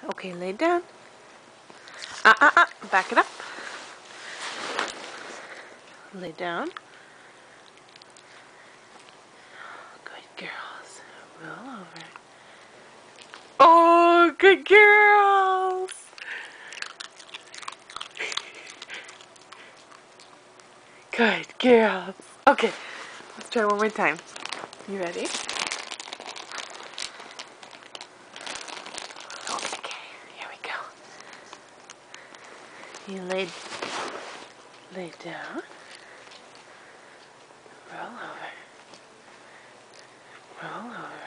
Okay, lay down. Back it up. Lay down. Good girls. Roll over. Oh, good girls. Good girls. Okay, let's try one more time. You ready? Okay, here we go. You lay down. Roll over. Roll over.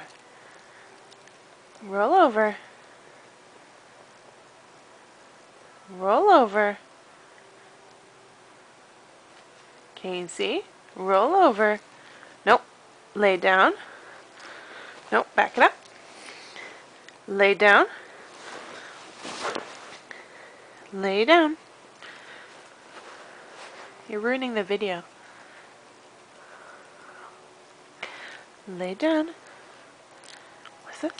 Roll over. Roll over. Can you see? Roll over. Nope. Lay down. Nope. Back it up. Lay down. Lay down. You're ruining the video. Lay down. What's this?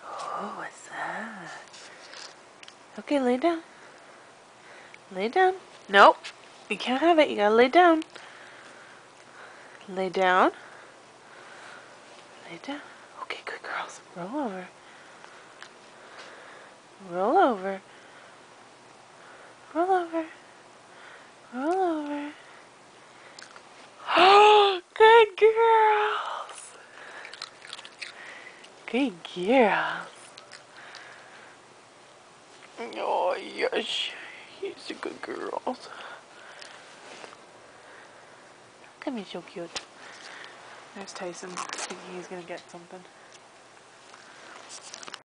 Oh, what's that? Okay, lay down. Lay down. Nope. You can't have it. You gotta lay down. Lay down. Lay down. Okay, good girls. Roll over. Roll over. Roll over. Roll over. Oh, good girls. Good girls. Oh, yes. He's a good girl. Come here, so cute. There's Tyson thinking he's gonna get something.